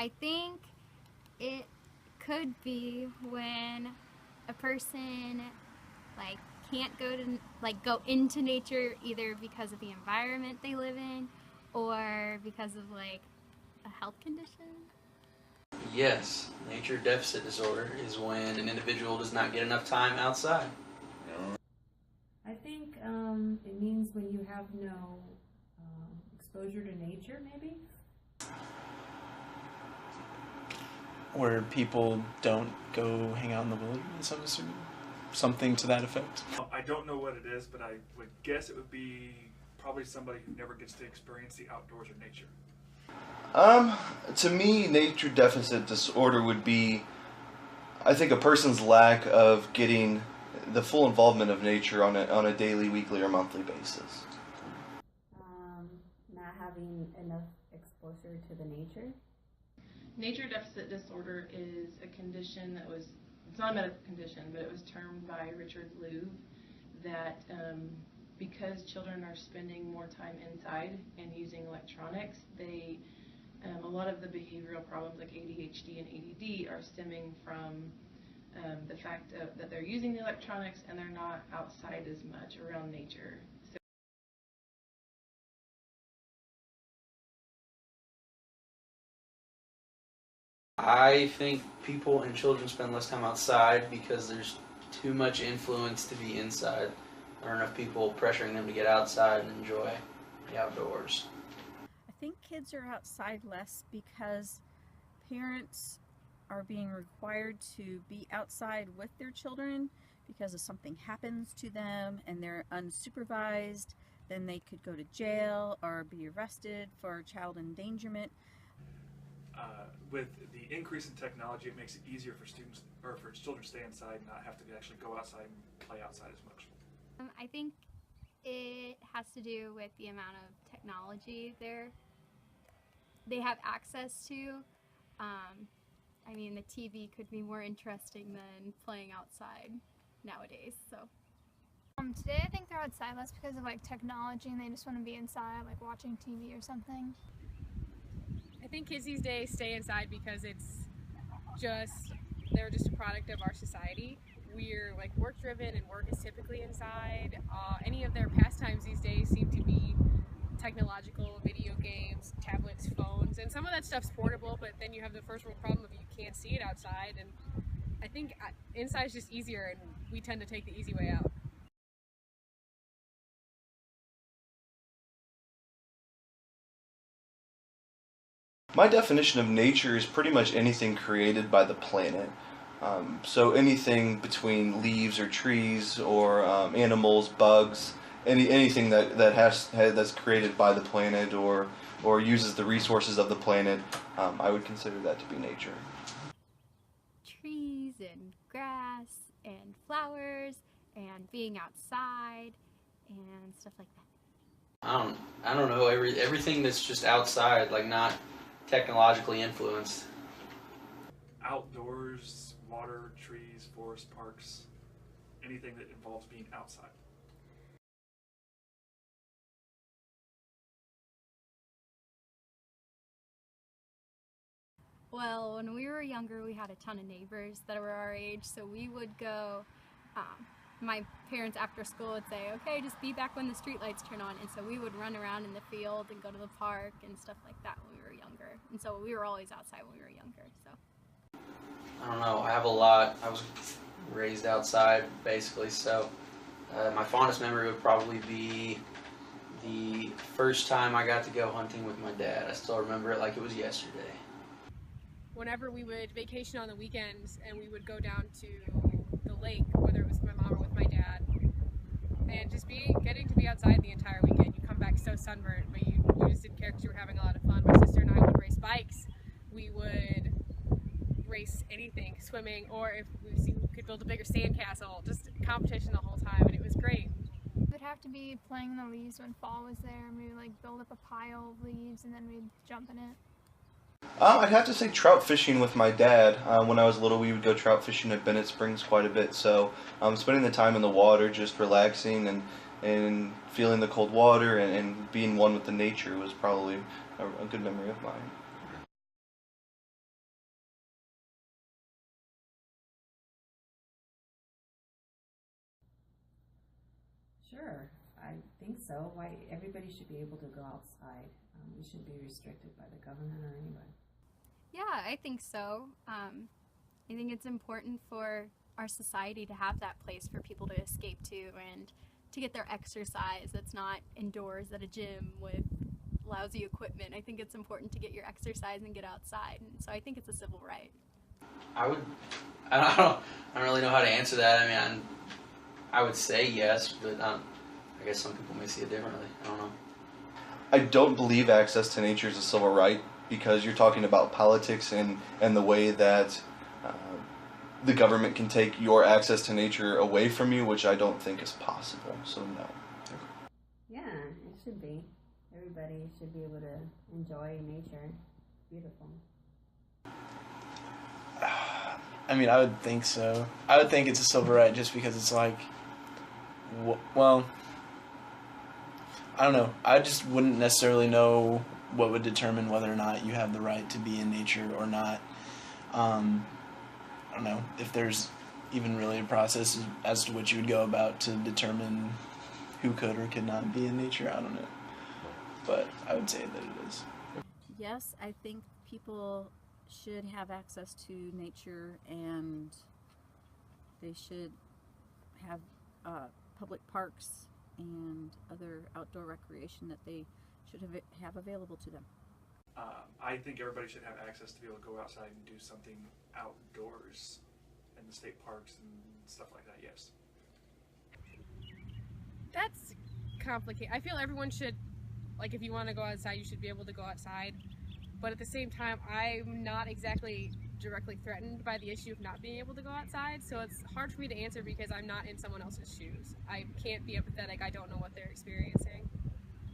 I think it could be when a person like can't go into nature either because of the environment they live in or because of like a health condition. Yes, nature deficit disorder is when an individual does not get enough time outside. I think it means when you have no exposure to nature, maybe. Where people don't go hang out in the wilderness, I'm assuming. Something to that effect. I don't know what it is, but I would guess it would be probably somebody who never gets to experience the outdoors or nature. To me, nature deficit disorder would be, I think, a person's lack of getting the full involvement of nature on a daily, weekly, or monthly basis. Not having enough exposure to the nature. Nature deficit disorder is a condition that was, it's not a medical condition, but it was termed by Richard Louv that because children are spending more time inside and using electronics, they a lot of the behavioral problems like ADHD and ADD are stemming from the fact that they're using the electronics and they're not outside as much around nature. So I think people and children spend less time outside because there's too much influence to be inside. There aren't enough people pressuring them to get outside and enjoy the outdoors. I think kids are outside less because parents are being required to be outside with their children because if something happens to them and they're unsupervised, then they could go to jail or be arrested for child endangerment. With the increase in technology, it makes it easier for students or for children to stay inside and not have to actually go outside and play outside as much. I think it has to do with the amount of technology they have access to. I mean, the TV could be more interesting than playing outside nowadays. So. Today I think they're outside less because of like technology and they just want to be inside, like watching TV or something. I think kids these days stay inside because they're just a product of our society. We're like work driven and work is typically inside. Any of their pastimes these days seem to be technological, video games, tablets, phones, and some of that stuff's portable, but then you have the first world problem of you can't see it outside, and I think inside is just easier and we tend to take the easy way out. My definition of nature is pretty much anything created by the planet. So anything between leaves or trees or animals, bugs, anything that's created by the planet or uses the resources of the planet, I would consider that to be nature. Trees and grass and flowers and being outside and stuff like that. I don't know, everything that's just outside, like not technologically influenced. Outdoors, water, trees, forest, parks, anything that involves being outside. Well, when we were younger, we had a ton of neighbors that were our age, so we would go, my parents after school would say, okay, just be back when the street lights turn on, and so we would run around in the field and go to the park and stuff like that when we were younger, and so we were always outside when we were younger, so. I don't know, I have a lot. I was raised outside, basically, so my fondest memory would probably be the first time I got to go hunting with my dad. I still remember it like it was yesterday. Whenever we would vacation on the weekends and we would go down to the lake, whether it was with my mom or with my dad, and just getting to be outside the entire weekend. You come back so sunburned, but you just didn't care because you were having a lot of fun. My sister and I would race bikes. We would race anything, swimming, or if we could build a bigger sandcastle, just competition the whole time, and it was great. It would have to be playing in the leaves when fall was there, and we would like build up a pile of leaves and then we'd jump in it. I'd have to say trout fishing with my dad. When I was little, we would go trout fishing at Bennett Springs quite a bit. So spending the time in the water, just relaxing and feeling the cold water and being one with the nature was probably a good memory of mine. Sure, I think so. Why everybody should be able to go outside. We shouldn't be restricted by the government or anybody. Yeah, I think so. I think it's important for our society to have that place for people to escape to and to get their exercise that's not indoors at a gym with lousy equipment. I think it's important to get your exercise and get outside, and so I think it's a civil right. I don't really know how to answer that. I mean, I would say yes, but I guess some people may see it differently. I don't know. I don't believe access to nature is a civil right, because you're talking about politics and the way that the government can take your access to nature away from you, which I don't think is possible. So no. Yeah, it should be. Everybody should be able to enjoy nature. It's beautiful. I mean, I would think so. I would think it's a civil right just because it's like, well, I don't know. I just wouldn't necessarily know what would determine whether or not you have the right to be in nature or not. I don't know if there's even really a process as to which you would go about to determine who could or could not be in nature. I don't know. But I would say that it is. Yes, I think people should have access to nature, and they should have public parks and other outdoor recreation that they should have available to them. I think everybody should have access to be able to go outside and do something outdoors in the state parks and stuff like that, yes. That's complicated. I feel everyone should, like, if you want to go outside, you should be able to go outside. But at the same time, I'm not exactly directly threatened by the issue of not being able to go outside, so it's hard for me to answer because I'm not in someone else's shoes. I can't be empathetic. I don't know what they're experiencing.